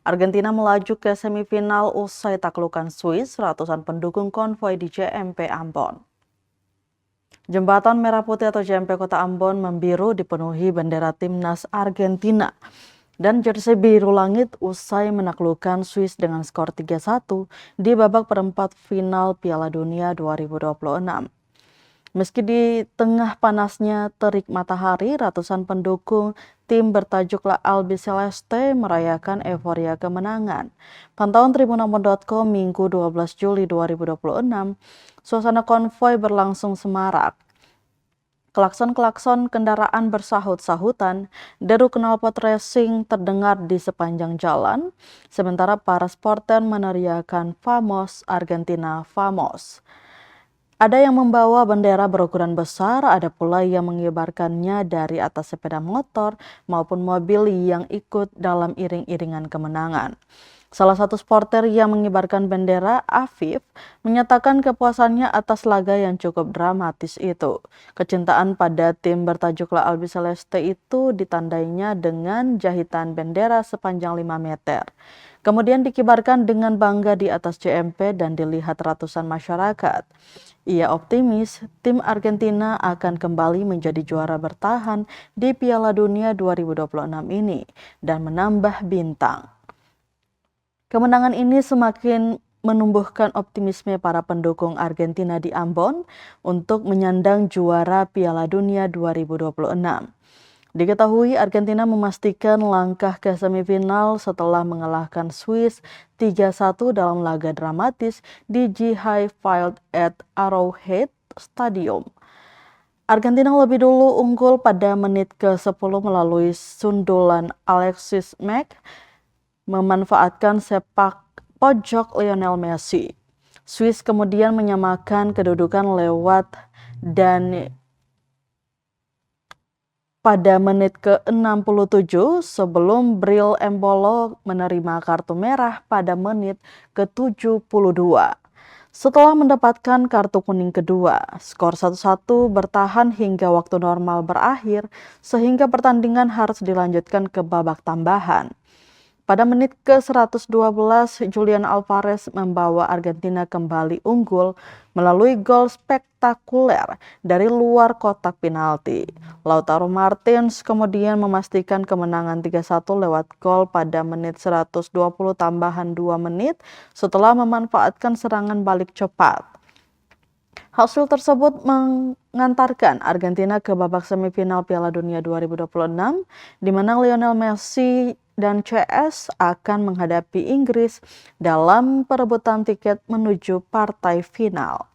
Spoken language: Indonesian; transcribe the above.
Argentina melaju ke semifinal usai taklukan Swiss ratusan pendukung konvoi di JMP Ambon. Jembatan Merah Putih atau JMP Kota Ambon membiru dipenuhi bendera timnas Argentina dan jersey biru langit usai menaklukkan Swiss dengan skor 3-1 di babak perempat final Piala Dunia 2026. Meski di tengah panasnya terik matahari, ratusan pendukung tim bertajuk La Albiceleste merayakan euforia kemenangan. Pantauan tribunambon.com Minggu 12 Juli 2026, suasana konvoi berlangsung semarak. Klakson-klakson kendaraan bersahut-sahutan, deru knalpot racing terdengar di sepanjang jalan, sementara para supporter meneriakan Vamos Argentina Vamos. Ada yang membawa bendera berukuran besar, ada pula yang mengibarkannya dari atas sepeda motor maupun mobil yang ikut dalam iring-iringan kemenangan. Salah satu supporter yang mengibarkan bendera, Afif, menyatakan kepuasannya atas laga yang cukup dramatis itu. Kecintaan pada tim bertajuk La Albiceleste itu ditandainya dengan jahitan bendera sepanjang 5 meter. Kemudian dikibarkan dengan bangga di atas JMP dan dilihat ratusan masyarakat. Ia optimis tim Argentina akan kembali menjadi juara bertahan di Piala Dunia 2026 ini dan menambah bintang. Kemenangan ini semakin menumbuhkan optimisme para pendukung Argentina di Ambon untuk menyandang juara Piala Dunia 2026. Diketahui Argentina memastikan langkah ke semifinal setelah mengalahkan Swiss 3-1 dalam laga dramatis di G-High Field at Arrowhead Stadium. Argentina lebih dulu unggul pada menit ke-10 melalui sundulan Alexis Mac memanfaatkan sepak pojok Lionel Messi. Swiss kemudian menyamakan kedudukan lewat dan pada menit ke-67 sebelum Bril Embolo menerima kartu merah pada menit ke-72. Setelah mendapatkan kartu kuning kedua, skor 1-1 bertahan hingga waktu normal berakhir sehingga pertandingan harus dilanjutkan ke babak tambahan. Pada menit ke-112, Julian Alvarez membawa Argentina kembali unggul melalui gol spektakuler dari luar kotak penalti. Lautaro Martins kemudian memastikan kemenangan 3-1 lewat gol pada menit 120 tambahan 2 menit setelah memanfaatkan serangan balik cepat. Hasil tersebut mengantarkan Argentina ke babak semifinal Piala Dunia 2026, di mana Lionel Messi dan CS akan menghadapi Inggris dalam perebutan tiket menuju partai final.